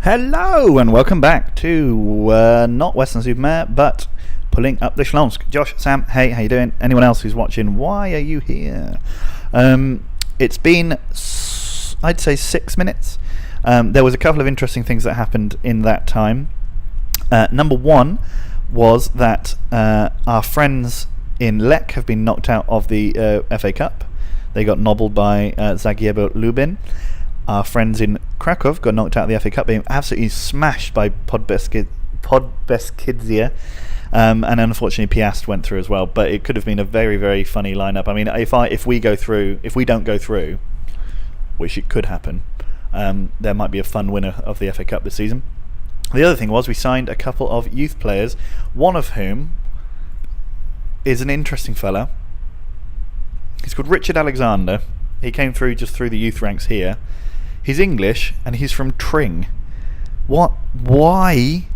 Hello and welcome back to not Western Supermare, but Pulling Up the Slovakia. Josh, Sam, hey, how you doing? Anyone else who's watching, why are you here? It's been, I'd say, 6 minutes. There was a couple of interesting things that happened in that time. Number one was that our friends in Lech have been knocked out of the FA Cup. They got nobbled by Zagierbo Lubin. Our friends in Cracovia got knocked out of the FA Cup, being absolutely smashed by Podbeskidzia. And unfortunately Piast went through as well, but it could have been a very, very funny lineup. I mean, if we don't go through, which it could happen, there might be a fun winner of the FA Cup this season. The other thing was we signed a couple of youth players, one of whom is an interesting fella. He's called Richard Alexander. He came through just through the youth ranks here. He's English and he's from Tring. What? Why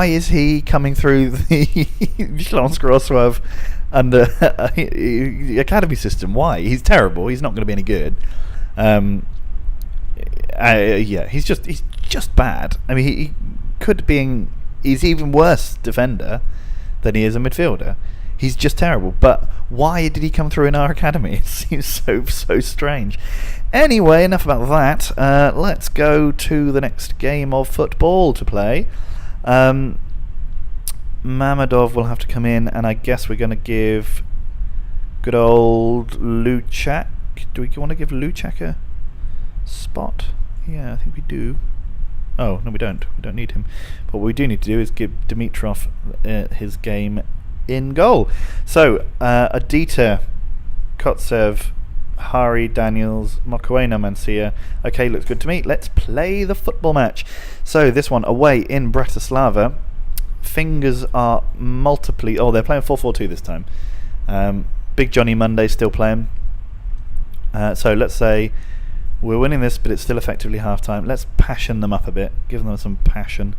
is he coming through the Slovakia under the academy system? Why? He's terrible. He's not going to be any good. He's just bad. I mean, he could be. He's even worse defender than he is a midfielder. He's just terrible. But why did he come through in our academy? It seems so strange. Anyway, enough about that. Let's go to the next game of football to play. Mamadov will have to come in, and I guess we're going to give good old Luchak. Do we want to give Luchak a spot? Yeah, I think we do. Oh, no, we don't. We don't need him. But what we do need to do is give Dimitrov his game in goal. So, Adita, Kotsev, Hari, Daniels, Mokoena, Mancia. Okay, looks good to me. Let's play the football match. So this one away in Bratislava. Fingers are multiply. Oh, they're playing 4-4-2 this time. Big Johnny Monday still playing. So let's say we're winning this, but it's still effectively half time. Let's passion them up a bit. Give them some passion.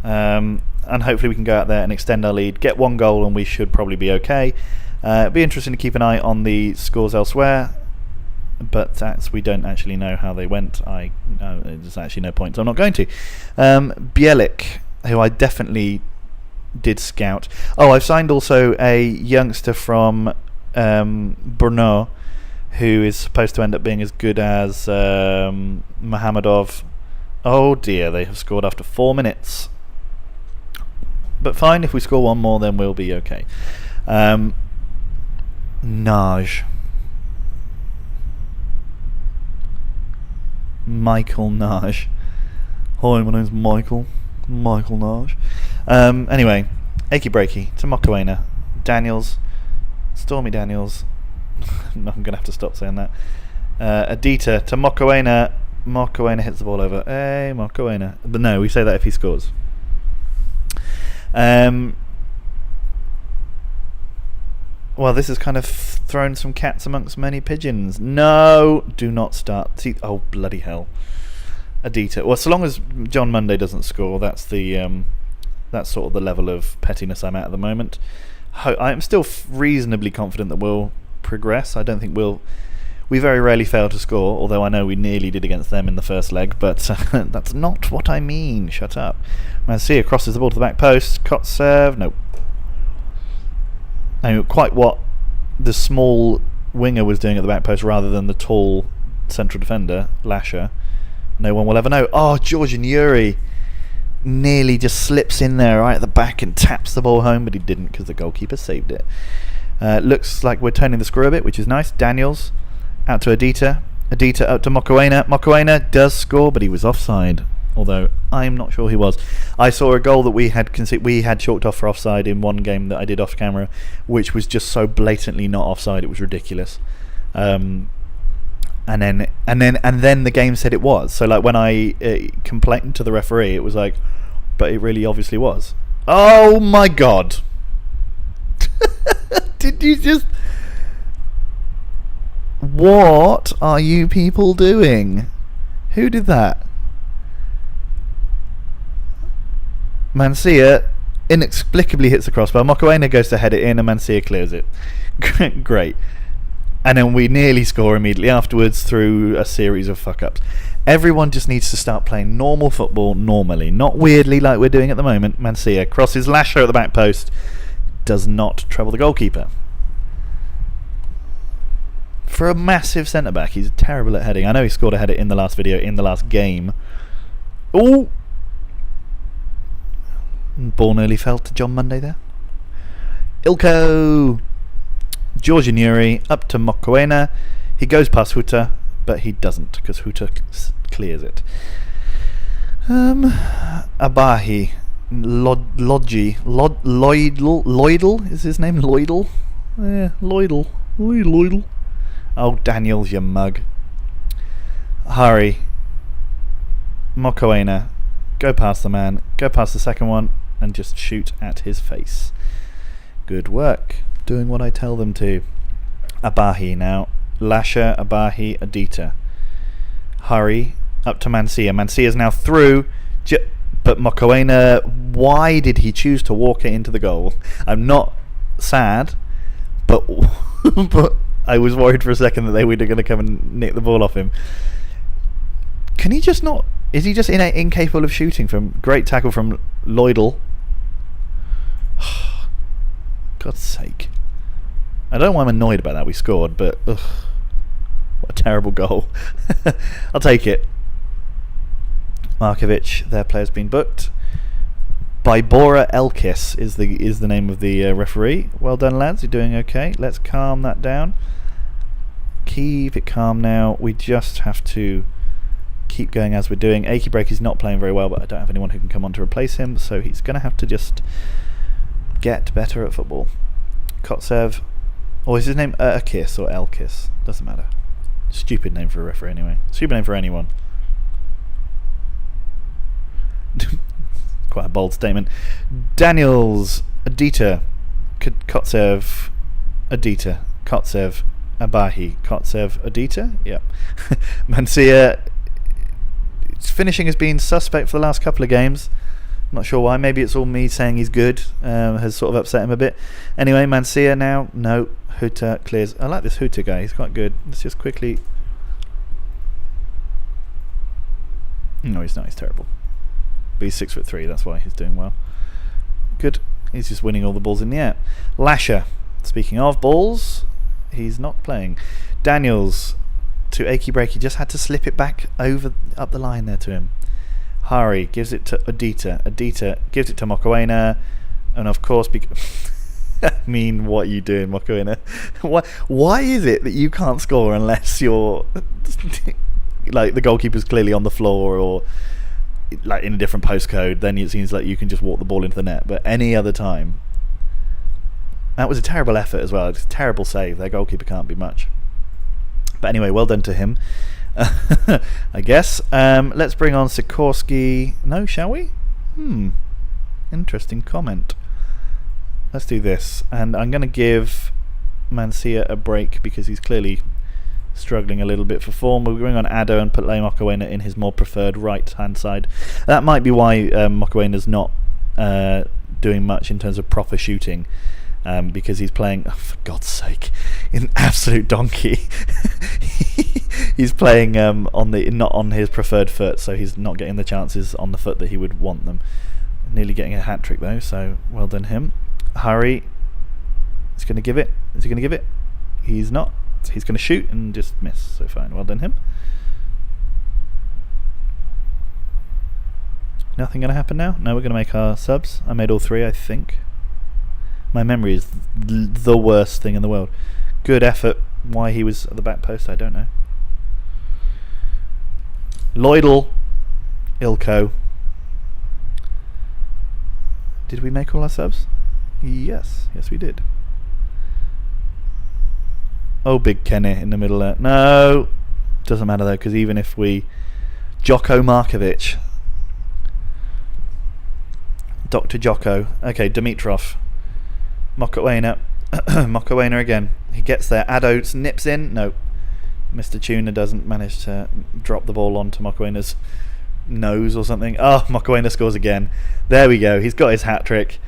And hopefully we can go out there and extend our lead. Get one goal and we should probably be okay. It'd be interesting to keep an eye on the scores elsewhere, but as we don't actually know how they went, there's actually no point, so I'm not going to. Bielik, who I definitely did scout. Oh, I've signed also a youngster from Brno, who is supposed to end up being as good as Mohamedov. Oh dear, they have scored after 4 minutes. But fine, if we score one more, then we'll be okay. Naj. Michael Naj. Hi, my name's Michael Naj. Anyway, Achy Breaky to Mokoena. Daniels. Stormy Daniels. I'm going to have to stop saying that. Adita to Mokoena. Mokoena hits the ball over. Hey, Mokoena. But no, we say that if he scores. Well, this has kind of thrown some cats amongst many pigeons. No, do not start. See, oh bloody hell, Adita. Well, so long as John Monday doesn't score, that's the that's sort of the level of pettiness I'm at the moment. I'm still reasonably confident that we'll progress. I don't think we very rarely fail to score, although I know we nearly did against them in the first leg, but that's not what I mean. Shut up. Mancia crosses the ball to the back post. Kotsev, nope. I mean, quite what the small winger was doing at the back post rather than the tall central defender, Lasher. No one will ever know. Oh, Georgian Yuri nearly just slips in there right at the back and taps the ball home, but he didn't because the goalkeeper saved it. Looks like we're turning the screw a bit, which is nice. Daniels out to Adita. Adita out to Mokoena. Mokoena does score, but he was offside. Although I'm not sure he was. I saw a goal that we had chalked off for offside in one game that I did off camera, which was just so blatantly not offside. It was ridiculous. And then the game said it was. So like when I complained to the referee, it was like, but it really obviously was. Oh my god! Did you just? What are you people doing? Who did that? Mancia inexplicably hits the crossbar. Mokoena goes to head it in and Mancia clears it. Great. and then we nearly score immediately afterwards through a series of fuck-ups. Everyone just needs to start playing normal football normally, not weirdly like we're doing at the moment. Mancia crosses Lasher at the back post, does not trouble the goalkeeper. For a massive centre-back, he's terrible at heading. I know he scored a header in the last video, in the last game. Ooh! Ball nearly fell to John Monday there. Ilko! Georgian Yuri up to Mokoena. He goes past Huta, but he doesn't, because Huta clears it. Abahi. Lloydle? Is his name Lloydle? Yeah, Lloydle. Lloydle. Oh, Daniels, you mug. Hurry. Mokoena. Go past the man. Go past the second one and just shoot at his face. Good work. Doing what I tell them to. Abahi now. Lasher, Abahi, Adita. Hurry. Up to Mancia. Mancia's now through. But Mokoena, why did he choose to walk it into the goal? I'm not sad, but I was worried for a second that they were going to come and nick the ball off him. Can he just not? Is he just incapable of shooting? From great tackle from Lloydle. God's sake. I don't know why I'm annoyed about that. We scored, but ugh, what a terrible goal. I'll take it. Markovic, their player's been booked. Bybora Elkis is the name of the referee. Well done, lads. You're doing okay. Let's calm that down. Keep it calm now. We just have to keep going as we're doing. Achy Break is not playing very well, but I don't have anyone who can come on to replace him, so he's going to have to just get better at football. Kotsev. Or is his name Erkis or Elkis? Doesn't matter. Stupid name for a referee anyway. Stupid name for anyone. Quite a bold statement. Daniels, Adita, Kotsev, Adita, Kotsev, Abahi, Kotsev, Adita. Yep. Mancia. Finishing has been suspect for the last couple of games. Not sure why. Maybe it's all me saying he's good. Has sort of upset him a bit. Anyway, Mancia now. No. Huta clears. I like this Huta guy. He's quite good. Let's just quickly. No, he's not. He's terrible. But he's 6'3". That's why he's doing well. Good. He's just winning all the balls in the air. Lasher. Speaking of balls, he's not playing. Daniels to Achy Breaky. Just had to slip it back up the line there to him. Hari gives it to Adita. Adita gives it to Mokoena. And of course, I mean, what are you doing, Mokoena? Why is it that you can't score unless you're like the goalkeeper's clearly on the floor or like in a different postcode? Then it seems like you can just walk the ball into the net. But any other time, that was a terrible effort as well. It's a terrible save. Their goalkeeper can't be much. But anyway, well done to him. I guess. Let's bring on Sikorsky. No, shall we? Interesting comment. Let's do this. And I'm going to give Mancia a break because he's clearly struggling a little bit for form. We'll bring on Addo and put Mokoena in his more preferred right-hand side. That might be why Mokoena's not doing much in terms of proper shooting. Because he's playing, oh, for God's sake, an absolute donkey. He's playing not on his preferred foot, so he's not getting the chances on the foot that he would want them. Nearly getting a hat trick though, so well done him. Hurry. He's going to give it. Is he going to give it? He's not. He's going to shoot and just miss. So fine. Well done him. Nothing going to happen now? No, we're going to make our subs. I made all three, I think. My memory is the worst thing in the world. Good effort. Why he was at the back post, I don't know. Lloydle. Ilko. Did we make all our subs? Yes. Yes, we did. Oh, Big Kenny in the middle there. No. Doesn't matter though, because even if we... Jocko Markovic. Dr. Jocko. Okay, Dimitrov. Mokoena. Mokoena again. He gets there. Addo nips in. No. Mr. Tuna doesn't manage to drop the ball onto Mokoena's nose or something. Oh, Mokoena scores again. There we go. He's got his hat trick.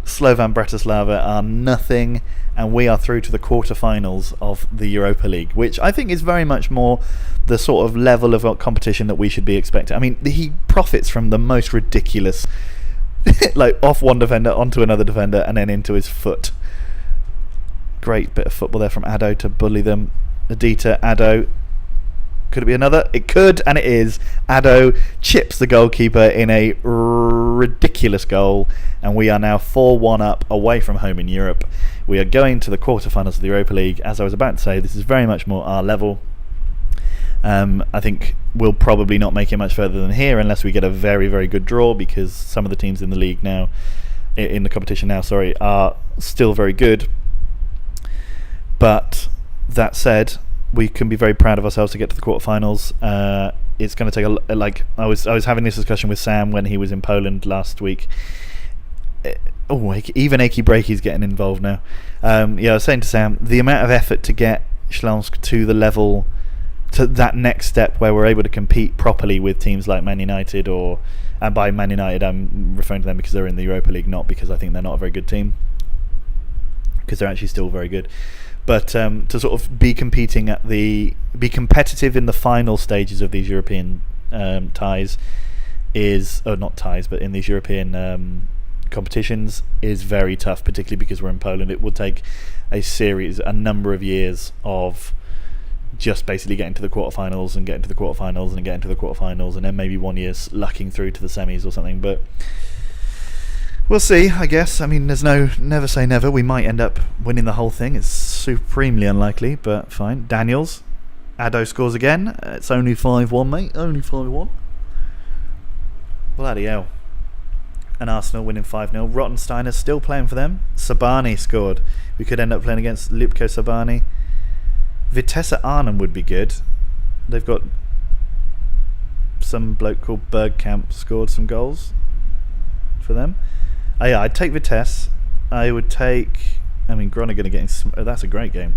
Slovan Bratislava are nothing, and we are through to the quarterfinals of the Europa League, which I think is very much more the sort of level of competition that we should be expecting. I mean, he profits from the most ridiculous, like off one defender onto another defender and then into his foot. Great bit of football there from Ado to bully them. Adita, Ado. Could it be another? It could, and it is. Ado chips the goalkeeper in a ridiculous goal, and we are now 4-1 up away from home in Europe. We are going to the quarterfinals of the Europa League. As I was about to say, this is very much more our level. I think we'll probably not make it much further than here unless we get a very, very good draw, because some of the teams in the league now, in the competition now, are still very good. But that said, we can be very proud of ourselves to get to the quarterfinals. It's going to take I was having this discussion with Sam when he was in Poland last week. Even Achy Breaky's getting involved now. I was saying to Sam, the amount of effort to get Slask to the level, to that next step where we're able to compete properly with teams like Man United, and by Man United I'm referring to them because they're in the Europa League, not because I think they're not a very good team, because they're actually still very good. But to sort of be competitive in the final stages of these European ties but in these European competitions is very tough, particularly because we're in Poland. It will take a number of years of just basically getting to the quarterfinals and getting to the quarterfinals and getting to the quarterfinals, and then maybe 1 year lucking through to the semis or something. But we'll see, I guess. I mean, there's never say never. We might end up winning the whole thing. It's supremely unlikely, but fine. Daniels. Ado scores again. It's only 5-1, mate. Only 5-1. Bloody hell. And Arsenal winning 5-0. Rottensteiner still playing for them. Sabani scored. We could end up playing against Lupko Sabani. Vitesse Arnhem would be good. They've got some bloke called Bergkamp scored some goals for them. I'd take Vitesse. I would take... I mean, Groningen against... that's a great game.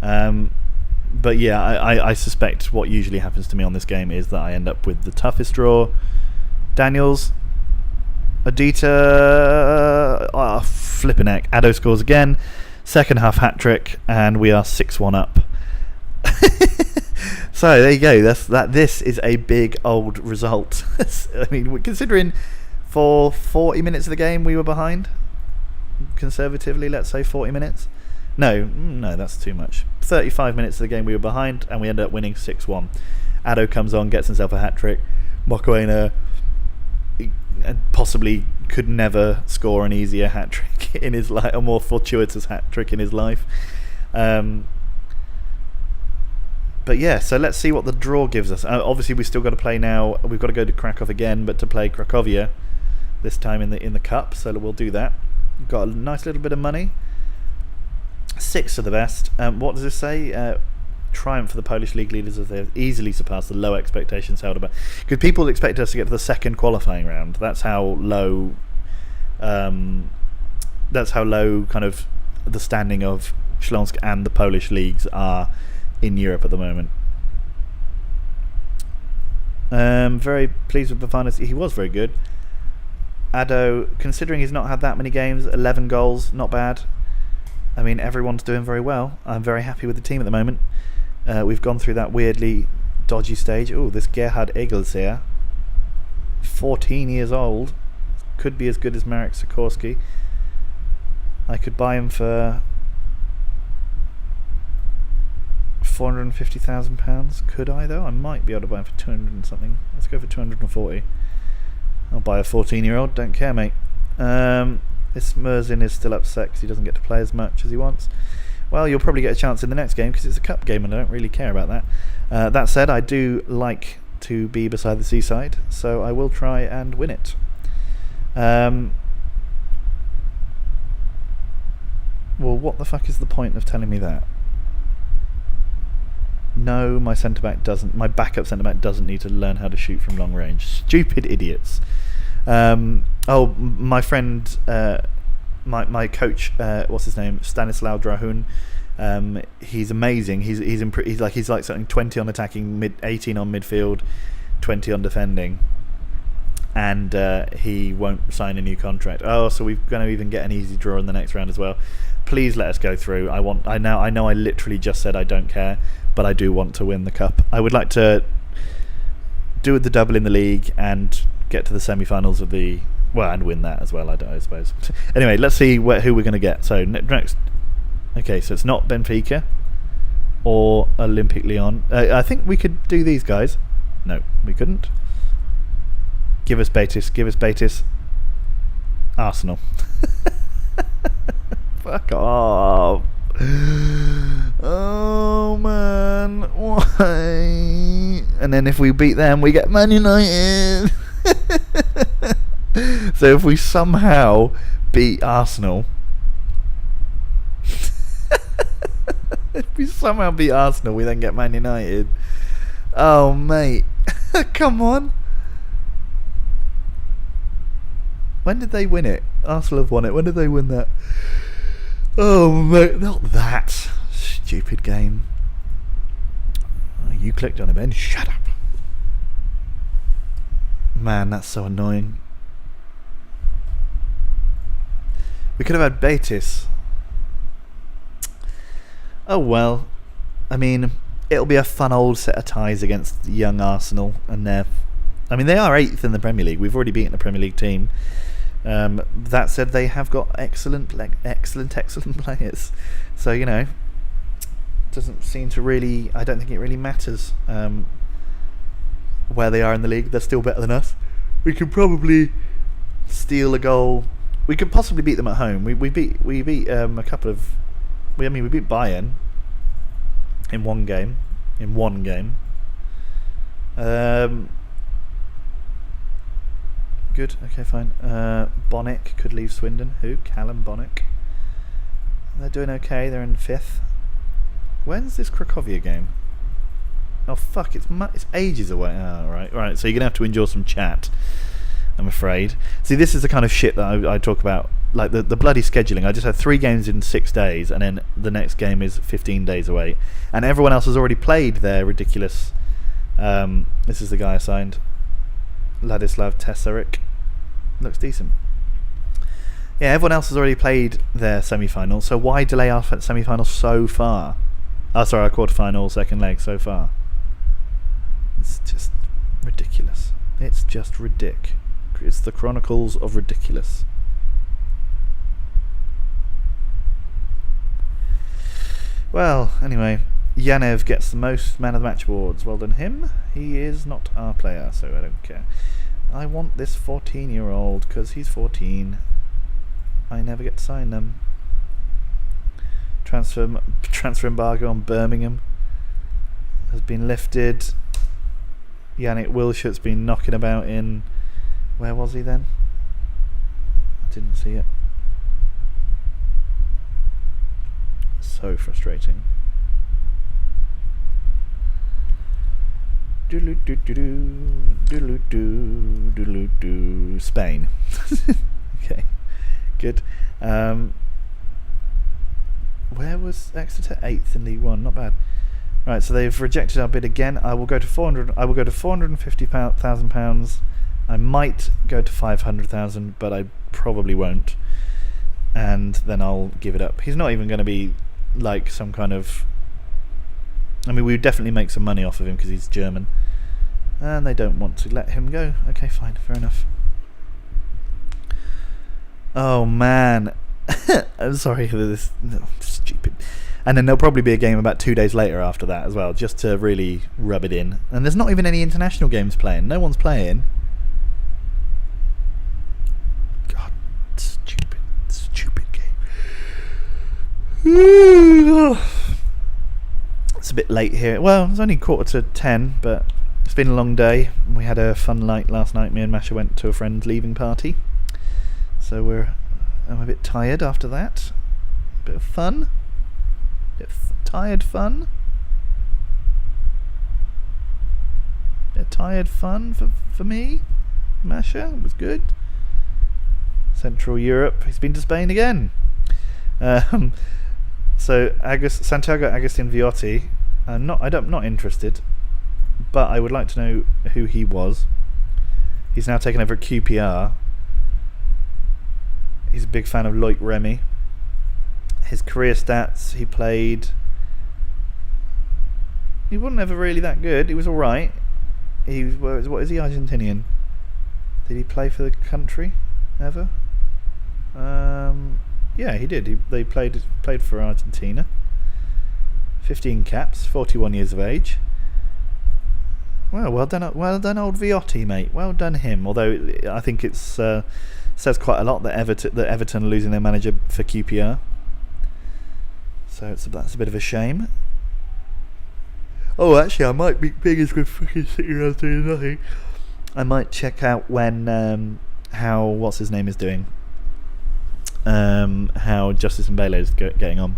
But yeah, I suspect what usually happens to me on this game is that I end up with the toughest draw. Daniels. Adita... flipping heck. Ado scores again. Second half hat-trick. And we are 6-1 up. So, there you go. This is a big old result. I mean, considering... For 40 minutes of the game we were behind. Conservatively, let's say 40 minutes. No, that's too much. 35 minutes of the game we were behind, and we ended up winning 6-1. Ado comes on, gets himself a hat-trick. Mokoena possibly could never score an easier hat-trick in his life, a more fortuitous hat-trick in his life. But yeah, so let's see what the draw gives us. Obviously, we've still got to play now. We've got to go to Krakow again, but to play Cracovia this time in the cup, so we'll do that. We've got a nice little bit of money. 6 of the best. What does this say? Triumph for the Polish league leaders as they have easily surpassed the low expectations held about. Because people expected us to get to the second qualifying round. That's how low. Kind of the standing of Śląsk and the Polish leagues are in Europe at the moment. Very pleased with Bafanis. He was very good. Ado, considering he's not had that many games, 11 goals, not bad. I mean, everyone's doing very well. I'm very happy with the team at the moment. We've gone through that weirdly dodgy stage. Oh, this Gerhard Egels here. 14 years old. Could be as good as Marek Sikorski. I could buy him for £450,000. Could I, though? I might be able to buy him for 200 and something. Let's go for 240. I'll buy a 14-year-old. Don't care, mate. This Merzin is still upset because he doesn't get to play as much as he wants. Well, you'll probably get a chance in the next game because it's a cup game and I don't really care about that. That said, I do like to be beside the seaside, so I will try and win it. Well, what the fuck is the point of telling me that? No, my centre-back doesn't. My backup centre-back doesn't need to learn how to shoot from long range. Stupid idiots. My friend, my coach, what's his name? Stanislaw Drahun. He's amazing. He's like something 20 on attacking, 18 on midfield, 20 on defending. and he won't sign a new contract. Oh, so we're going to even get an easy draw in the next round as well. Please let us go through. I know I literally just said I don't care, but I do want to win the cup. I would like to do the double in the league and get to the semi-finals of the and win that as well. I suppose. Anyway, let's see who we're going to get. So next, okay, so it's not Benfica or Olympique Lyon. I think we could do these guys. No, we couldn't. Give us Betis. Arsenal. Fuck off. Oh man, why? And then if we beat them, we get Man United. So if we somehow beat Arsenal, we then get Man United. Oh mate, come on. When did they win it? Arsenal have won it. When did they win that? Oh mate, not that stupid game. Oh, you clicked on it, Ben. Shut up. Man, that's so annoying. We could have had Betis. Oh well. I mean, it'll be a fun old set of ties against young Arsenal, and they are 8th in the Premier League. We've already beaten a Premier League team. That said, they have got excellent players. So doesn't seem to really. I don't think it really matters where they are in the league. They're still better than us. We could probably steal a goal. We could possibly beat them at home. We beat a couple of. We beat Bayern in one game. Good. Okay, fine. Bonnick could leave Swindon. Who? Callum Bonnick. They're doing okay. They're in 5th. When's this Cracovia game? Oh fuck! It's ages away. Oh, right. So you're gonna have to endure some chat, I'm afraid. See, this is the kind of shit that I talk about, like the bloody scheduling. I just had 3 games in 6 days, and then the next game is 15 days away, and everyone else has already played their ridiculous. This is the guy I signed, Ladislav Tesarik. Looks decent. Yeah, everyone else has already played their semi-final, so why delay our semi-final so far? Oh, sorry, our quarter-final, second leg so far. It's just ridiculous. It's just ridiculous. It's the Chronicles of Ridiculous. Well, anyway, Yanev gets the most Man of the Match awards. Well done him. He is not our player, so I don't care. I want this 14-year-old because he's 14. I never get to sign them. Transfer embargo on Birmingham has been lifted. Yannick Wilshire's been knocking about in. Where was he then? I didn't see it. So frustrating. Spain. Okay, good. Where was Exeter? 8th in League One. Not bad. Right, so they've rejected our bid again. I will go to 400. I will go to £450,000. I might go to 500,000, but I probably won't. And then I'll give it up. He's not even going to be like some kind of. I mean, we would definitely make some money off of him because he's German, and they don't want to let him go. Okay, fine, fair enough. Oh man, I'm sorry for this. No, stupid. And then there'll probably be a game about 2 days later after that as well, just to really rub it in. And there's not even any international games playing. No one's playing. God, stupid game. It's a bit late here. Well, it's only 9:45, but it's been a long day. We had a fun night last night. Me and Masha went to a friend's leaving party, so I'm a bit tired after that. Bit of fun. Bit of tired fun. Bit of tired fun for me. Masha, it was good. Central Europe. He's been to Spain again. So Santiago Agustin Viotti, I'm not interested, but I would like to know who he was. He's now taken over at QPR. He's a big fan of Loic Remy. His career stats, he wasn't ever really that good. He was alright. What is he, Argentinian? Did he play for the country ever? Yeah, he did. They played for Argentina. 15 caps, 41 years of age. Well done, old Viotti, mate. Well done him. Although I think it says quite a lot that Everton are losing their manager for QPR. So that's a bit of a shame. Oh, actually, I might be biggest with fucking sitting around doing nothing. I might check out when how what's his name is doing. How Justice Mbele is getting on.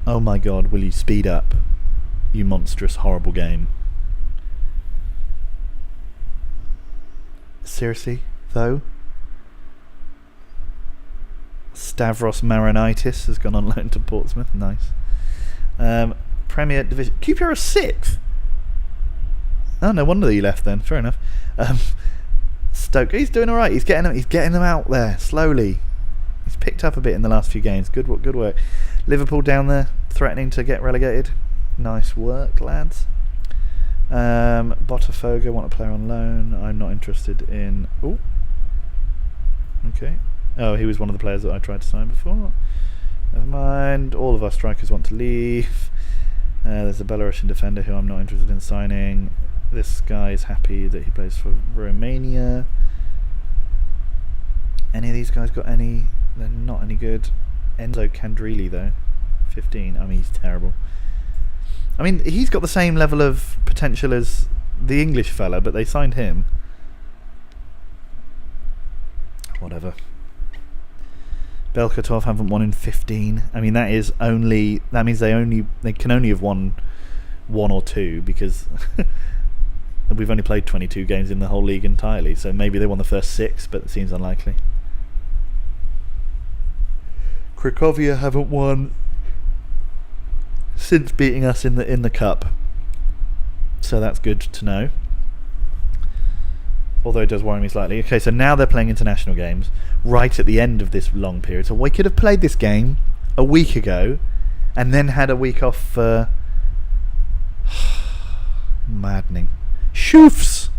Oh my God! Will you speed up? You monstrous, horrible game. Seriously, though. Stavros Maronitis has gone on loan to Portsmouth. Nice. Premier Division. QPR is 6th. Oh, no wonder he left then. Fair enough. Stoke. He's doing all right. He's getting them out there slowly. He's picked up a bit in the last few games. Good work. Liverpool down there, threatening to get relegated. Nice work, lads. Botafogo want a player on loan. I'm not interested in. Oh. Okay. Oh, he was one of the players that I tried to sign before. Never mind. All of our strikers want to leave. There's a Belarusian defender who I'm not interested in signing. This guy is happy that he plays for Romania. Any of these guys got any? They're not any good. Enzo Candrili though, 15. I mean, he's terrible. I mean, he's got the same level of potential as the English fella, but they signed him. Whatever. Belkatov haven't won in 15. I mean, that means they can only have won 1 or 2 because we've only played 22 games in the whole league entirely. So maybe they won the first 6, but it seems unlikely. Cracovia haven't won since beating us in the cup, so that's good to know. Although it does worry me slightly. Okay, so now they're playing international games right at the end of this long period. So we could have played this game a week ago and then had a week off for maddening. Shoofs!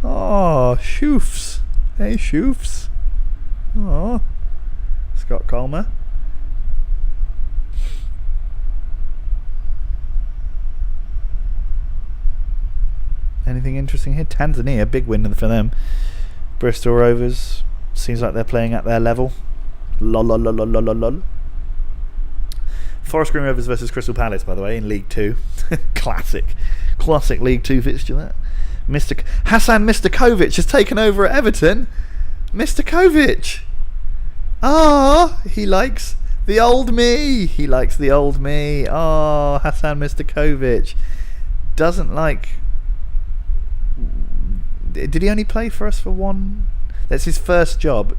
Oh, Shoofs. Hey, Shoofs. Oh, Scott Colmer. Anything interesting here? Tanzania, big win for them. Bristol Rovers, seems like they're playing at their level. Lol. Forest Green Rovers versus Crystal Palace, by the way, in League 2. Classic League 2 fixture, that. Hasan Mistakovic has taken over at Everton. Mistakovic! He likes the old me. Hasan Mistakovic doesn't like. Did he only play for us for 1? That's his first job.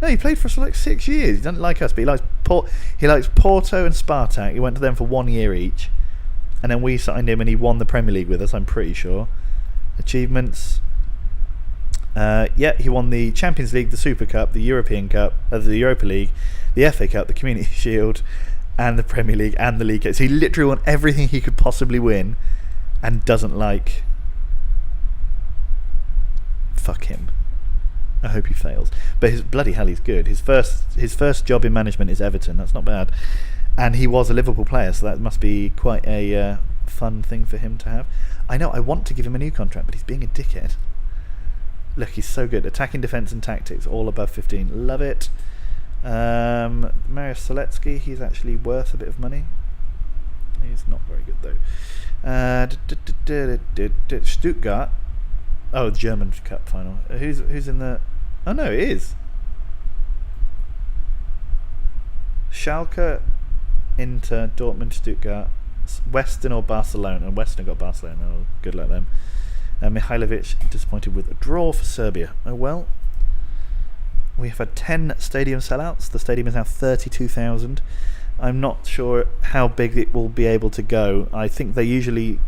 No, he played for us for like 6 years. He doesn't like us, but he likes Porto and Spartak. He went to them for 1 year each, and then we signed him, and he won the Premier League with us. I'm pretty sure. Achievements. He won the Champions League, the Super Cup, the European Cup, the Europa League, the FA Cup, the Community Shield, and the Premier League and the League Cup. So he literally won everything he could possibly win, and doesn't like. Fuck him. I hope he fails. But his bloody hell, he's good. His first job in management is Everton. That's not bad. And he was a Liverpool player, so that must be quite a fun thing for him to have. I know. I want to give him a new contract, but he's being a dickhead. Look, he's so good. Attacking, defence, and tactics, all above 15. Love it. Mariusz Solecki, he's actually worth a bit of money. He's not very good though. Stuttgart. Oh, the German Cup final. Who's in the? Oh no, it is. Schalke, Inter, Dortmund, Stuttgart, Western or Barcelona. And Western got Barcelona. Oh, good luck them. Mihailovic disappointed with a draw for Serbia. Oh well. We have had 10 stadium sellouts. The stadium is now 32,000. I'm not sure how big it will be able to go. I think they usually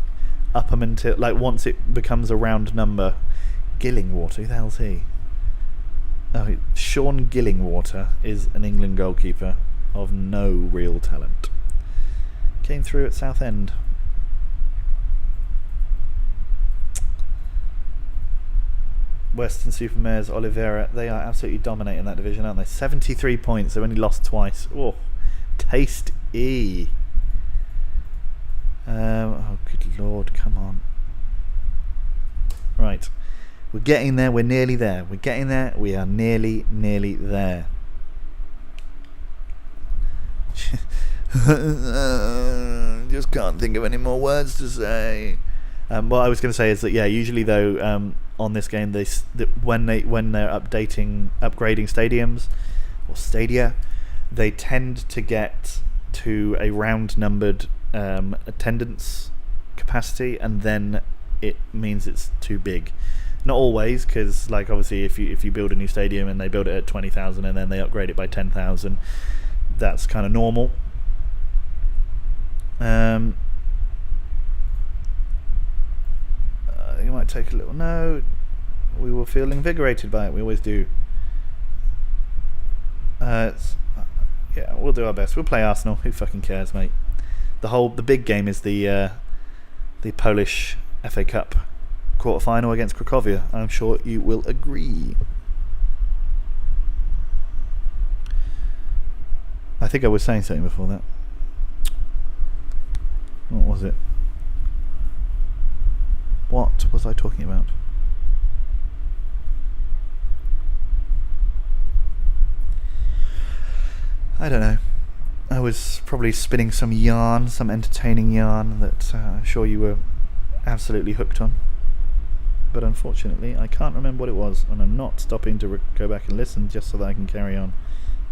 up them until, like, once it becomes a round number, Gillingwater, who the hell's he? Oh, Sean Gillingwater is an England goalkeeper of no real talent. Came through at Southend. Western-super-Mares, Oliveira, they are absolutely dominating that division, aren't they? 73 points, they've only lost twice. Oh, tasty. Oh, good lord, come on. Right. We're getting there, we're nearly there. We're getting there, we are nearly there. Just can't think of any more words to say. What I was going to say is that, yeah, usually though, on this game, when they're upgrading stadiums or stadia, they tend to get to a round numbered attendance capacity, and then it means it's too big. Not always, because like obviously if you build a new stadium and they build it at 20,000 and then they upgrade it by 10,000, that's kind of normal. You might take a little note. We will feel invigorated by it. We always do. Yeah, we'll do our best. We'll play Arsenal. Who fucking cares, mate? The big game is the Polish FA Cup quarter-final against Cracovia. I'm sure you will agree. I think I was saying something before that. What was it? What was I talking about? I don't know. I was probably spinning some yarn, some entertaining yarn that I'm sure you were absolutely hooked on. But unfortunately, I can't remember what it was, and I'm not stopping to go back and listen just so that I can carry on.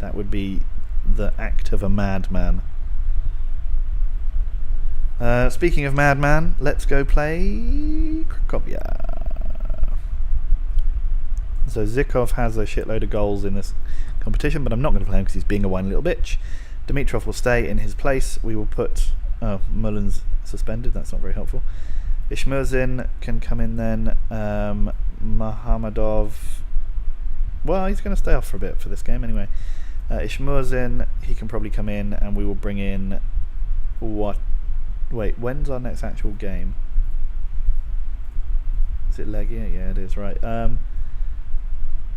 That would be the act of a madman. Speaking of madman, let's go play Cracovia. So Zykov has a shitload of goals in this competition, but I'm not going to play him because he's being a whiny little bitch. Dimitrov will stay in his place. We will put... Oh, Mullen's suspended. That's not very helpful. Ishmurzin can come in then. Mahamadov... Well, he's going to stay off for a bit for this game anyway. Ishmurzin, he can probably come in, and we will bring in... What? Wait, when's our next actual game? Is it Legia? Yeah, it is, right.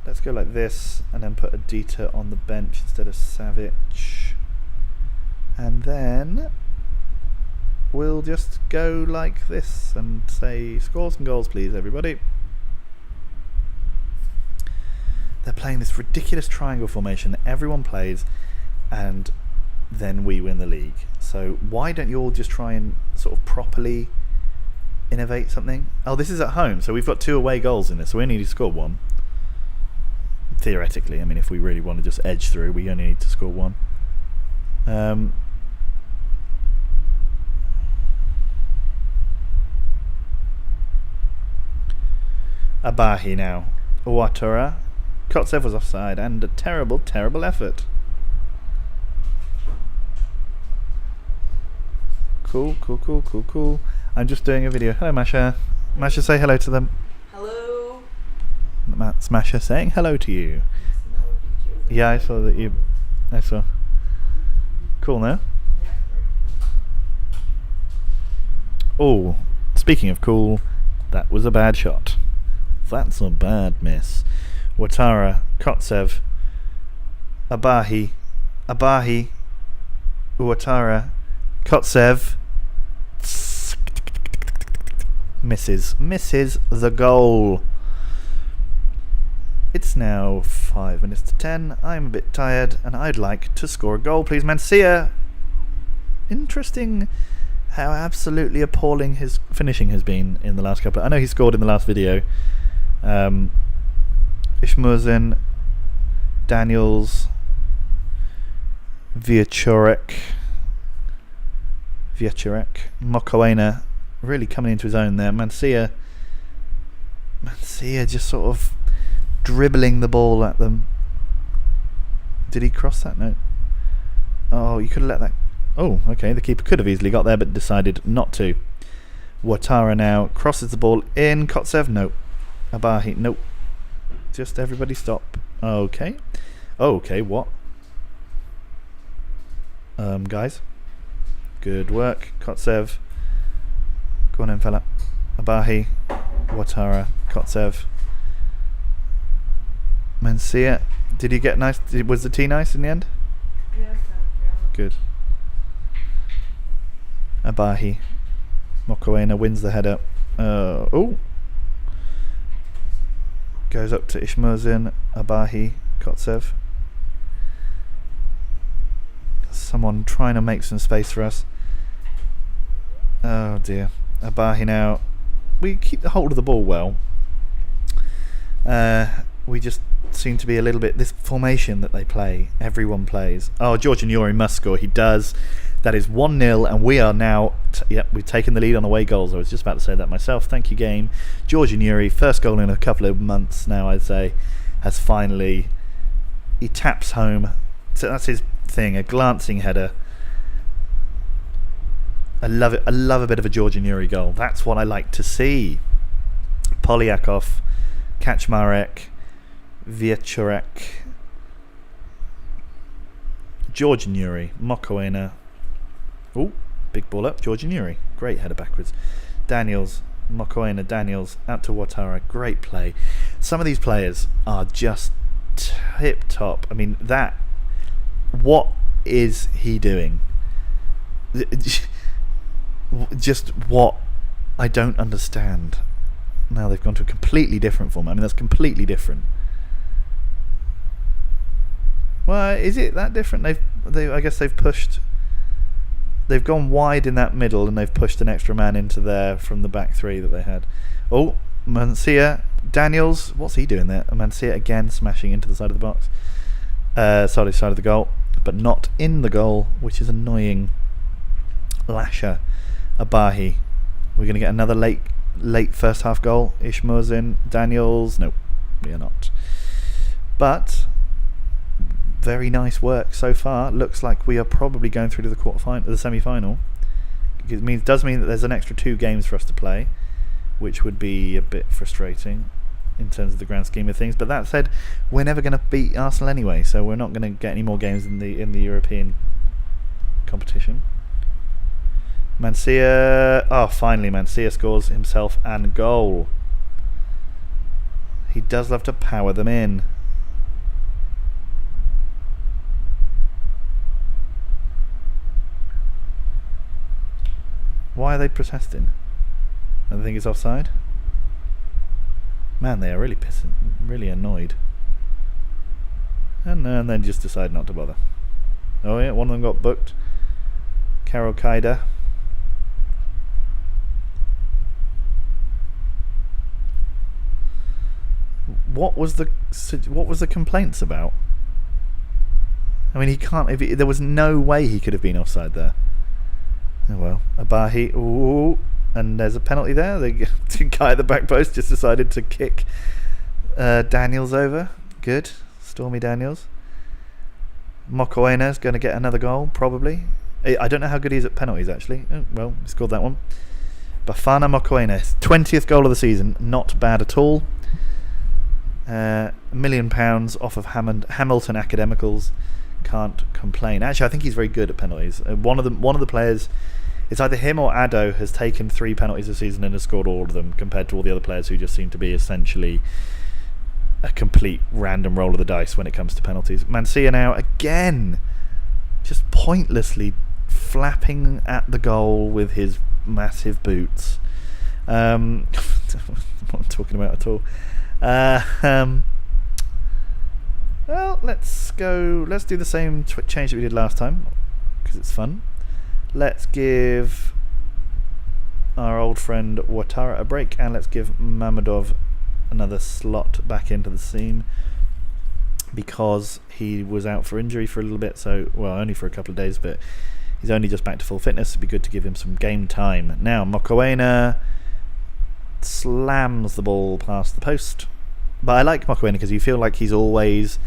Let's go like this, and then put a Dieter on the bench instead of Savic. And then we'll just go like this and say, score some goals please, everybody. They're playing this ridiculous triangle formation that everyone plays, and then we win the league. So why don't you all just try and sort of properly innovate something? Oh, this is at home, so we've got 2 away goals in this, so we only need to score 1. Theoretically, I mean, if we really want to just edge through, we only need to score 1. Abahi now. Uwatora. Kotsev was offside, and a terrible, terrible effort. Cool. I'm just doing a video. Hello, Masha. Masha, say hello to them. Hello. That's Masha saying hello to you. Yeah, I saw that you... I saw. Cool, no? Oh, speaking of cool, that was a bad shot. That's a bad miss. Ouattara, Kotsev, Abahi, Ouattara, Kotsev, misses the goal. It's now 5 minutes to 10. I'm a bit tired and I'd like to score a goal, please. Mancia. Interesting how absolutely appalling his finishing has been in the last couple. I know he scored in the last video. Ishmurzin, Daniels, Viachorek, Mokoena really coming into his own there. Mancia just sort of dribbling the ball at them. Did he cross that? No. Oh, you could have let that... Oh, okay, the keeper could have easily got there but decided not to. Ouattara now crosses the ball in. Kotsev, no. Abahi. Nope. Just everybody stop. Okay. Okay, what? Guys. Good work. Kotsev. Go on in, fella. Abahi. Ouattara. Kotsev. Mencia. Did you get nice? Was the tea nice in the end? Yes, thank you. Good. Abahi. Mokoena wins the header. Oh. Goes up to Ishmurzin. Abahi. Kotsev. Someone trying to make some space for us. Oh dear. Abahi now. We keep the hold of the ball well. We just seem to be a little bit... This formation that they play, everyone plays. Oh, Georgian Yuri must score. He does. That is 1-0, and we are now... we've taken the lead on away goals. I was just about to say that myself. Thank you, game. Georgian Yuri, first goal in a couple of months now, I'd say, has finally... He taps home. So that's his thing, a glancing header. I love it. I love a bit of a Georgian Yuri goal. That's what I like to see. Polyakov, Kaczmarek, Wieczorek, Georgian Yuri, Mokoena. Oh, big ball up. Georgian Yuri. Great header backwards. Daniels, Mokoena, Daniels, out to Ouattara. Great play. Some of these players are just tip top. I mean, that... What is he doing? Just what? I don't understand. Now they've gone to a completely different format. I mean, that's completely different. Well, is it that different? I guess they've pushed... They've gone wide in that middle and they've pushed an extra man into there from the back three that they had. Oh, Mancia. Daniels, what's he doing there? Mancia again smashing into the side of the box. Sorry, side of the goal. But not in the goal, which is annoying. Lasher. Abahi. We're going to get another late first half goal. Ishmurzin. Daniels. Nope, we are not. But... very nice work so far. Looks like we are probably going through to the semi-final. It does mean that there's an extra 2 games for us to play, which would be a bit frustrating in terms of the grand scheme of things. But that said, we're never going to beat Arsenal anyway, so we're not going to get any more games in the European competition. Mancia. Oh, finally, Mancia scores himself and goal. He does love to power them in. Why are they protesting? And they think it's offside? Man, they are really annoyed. And then just decide not to bother. Oh yeah, one of them got booked. Karol Kaida. What was the complaints about? I mean, he can't. There was no way he could have been offside there. Oh well, Abahi. Ooh, and there's a penalty there. The guy at the back post just decided to kick Daniels over. Good, Stormy Daniels. Mokoena's going to get another goal, probably. I don't know how good he is at penalties, actually. Oh, well, he scored that one. Bafana Mokoena, 20th goal of the season. Not bad at all. £1 million off of Hamilton Academicals. Can't complain. Actually, I think he's very good at penalties. One of the players, it's either him or Addo, has taken 3 penalties this season and has scored all of them, compared to all the other players who just seem to be essentially a complete random roll of the dice when it comes to penalties. Mancia now again, just pointlessly flapping at the goal with his massive boots. What I'm talking about at all. Well, let's do the same change that we did last time, because it's fun. Let's give our old friend Ouattara a break, and let's give Mamadov another slot back into the team, because he was out for injury for a little bit, so, well, only for a couple of days, but he's only just back to full fitness. It'd be good to give him some game time. Now, Mokoena slams the ball past the post. But I like Mokoena because you feel like he's always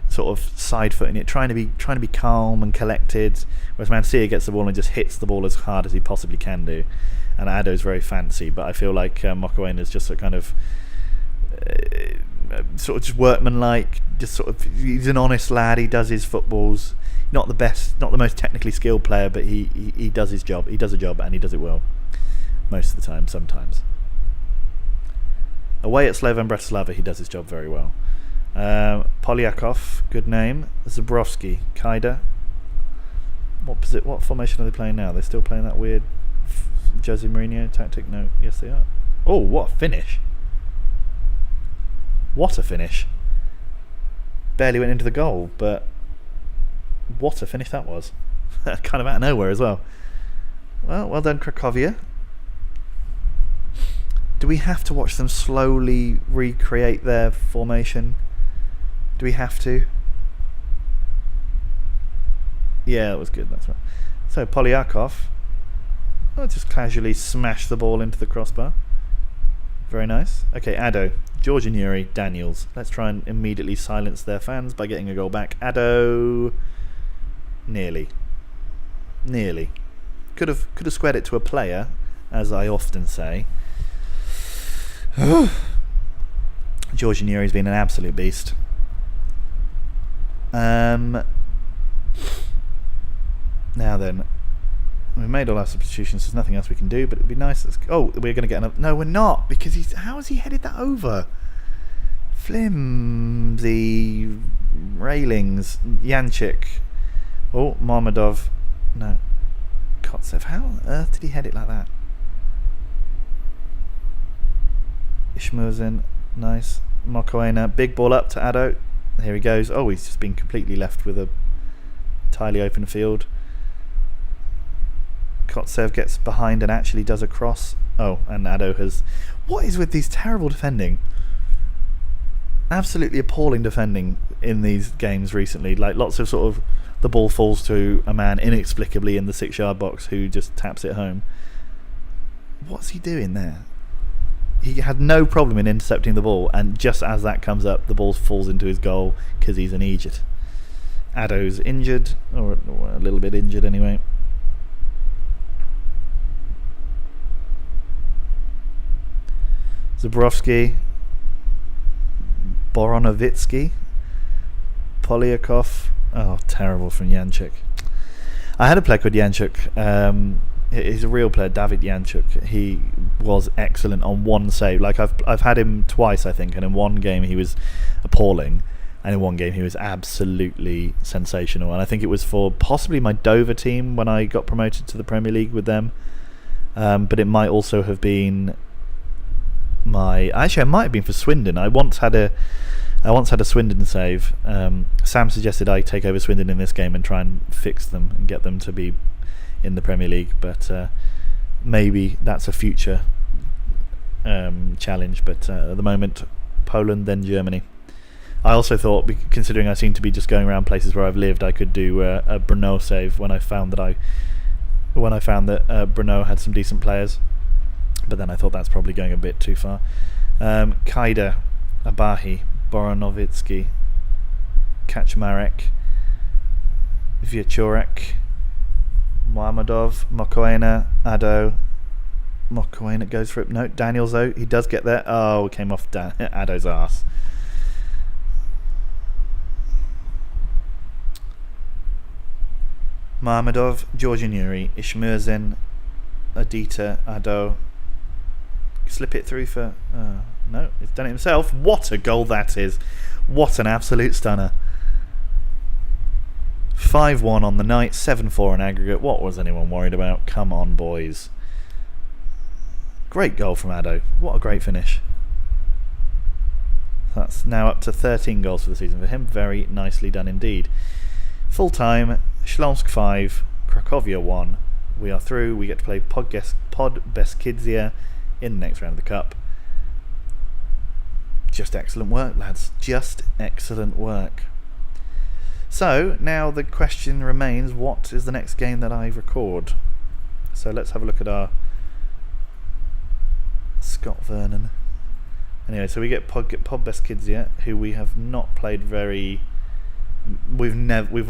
sort of side-footing it, trying to be calm and collected, whereas Mancia gets the ball and just hits the ball as hard as he possibly can do. and Ado's very fancy. But I feel like Mokoena is just a kind of sort of just workmanlike. Just sort of, he's an honest lad. He does his footballs. Not the best, not the most technically skilled player, but he does his job. He does a job and he does it well most of the time. Sometimes away at Slovan Bratislava, he does his job very well. Polyakov, good name. Zabrovsky, Kaida. What formation are they playing now? They're still playing that weird Jose Mourinho tactic? No, yes they are. Oh, what a finish! What a finish! Barely went into the goal, but what a finish that was. Kind of out of nowhere as well. Well done, Cracovia. Do we have to watch them slowly recreate their formation? Do we have to? Yeah, that was good, that's right. So, Polyakov. Just casually smash the ball into the crossbar. Very nice. Okay, Ado. Georgian Yuri, Daniels. Let's try and immediately silence their fans by getting a goal back. Ado. Nearly. Could have squared it to a player, as I often say. Georgian Yuri's been an absolute beast. Now then, we've made all our substitutions. There's nothing else we can do, but it'd be nice. We're going to get another. No, we're not, because how has he headed that over? Flimsy railings. Yanchik. Oh, Marmadov. No. Kotsev. How on earth did he head it like that? Ishmurzin. Nice. Mokoena. Big ball up to Ado. Here he goes. Oh, he's just been completely left with a entirely open field. Kotsev gets behind and actually does a cross. Oh, and Ado has... What is with these terrible defending? Absolutely appalling defending in these games recently. Like, lots of sort of... The ball falls to a man inexplicably in the 6-yard box who just taps it home. What's he doing there? He had no problem in intercepting the ball, and just as that comes up, the ball falls into his goal because he's an idiot. Ado's injured, or a little bit injured anyway. Zabrovsky, Boronovitsky, Polyakov. Oh, terrible from Janchuk. I had a player called Janchuk. He's a real player, David Janchuk. He was excellent on one save. Like I've had him twice, I think, and in one game he was appalling, and in one game he was absolutely sensational. And I think it was for possibly my Dover team when I got promoted to the Premier League with them. But it might also have been it might have been for Swindon. I once had a Swindon save. Sam suggested I take over Swindon in this game and try and fix them and get them to be in the Premier League, but maybe that's a future challenge. But at the moment, Poland, then Germany. I also thought, considering I seem to be just going around places where I've lived, I could do a Brno save when I found that Brno had some decent players. But then I thought that's probably going a bit too far. Kaida, Abahi, Boronovitsky, Kaczmarek, Wieczorek, Mohamedov, Mokoena, Ado. Mokoena goes for it. No, Daniels though. He does get there. Oh, came off Ado's arse. Mohamedov, Georgian Yuri, Ishmurzin, Adita, Ado. Slip it through for... no, it's done it himself. What a goal that is. What an absolute stunner. 5-1 on the night, 7-4 in aggregate. What was anyone worried about? Come on, boys. Great goal from Ado. What a great finish. That's now up to 13 goals for the season for him. Very nicely done indeed. Full time, Śląsk 5, Cracovia 1. We are through. We get to play Podbeskidzia in the next round of the Cup. Just excellent work, lads. Just excellent work. So, now the question remains, what is the next game that I record? So let's have a look at our Scott Vernon. Anyway, so we get Podbeskidzia, who we have not played very... We've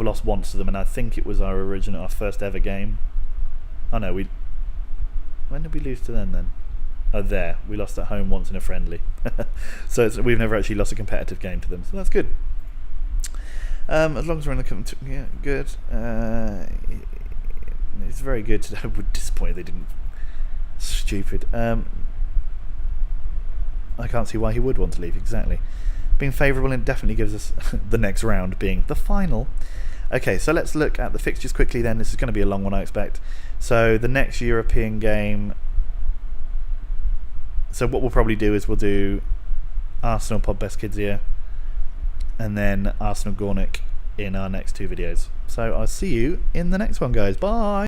lost once to them, and I think it was our first ever game. Oh no, When did we lose to them then? Oh, there. We lost at home once in a friendly. So we've never actually lost a competitive game to them, so that's good. As long as we're in the... Yeah, good. It's very good. I was disappointed they didn't. Stupid. I can't see why he would want to leave, exactly. Being favourable, it definitely gives us the next round being the final. Okay, so let's look at the fixtures quickly then. This is going to be a long one, I expect. So the next European game... So what we'll probably do is we'll do Arsenal Pod Best Kids here, and then Arsenal Gornick in our next 2 videos. So I'll see you in the next one, guys. Bye!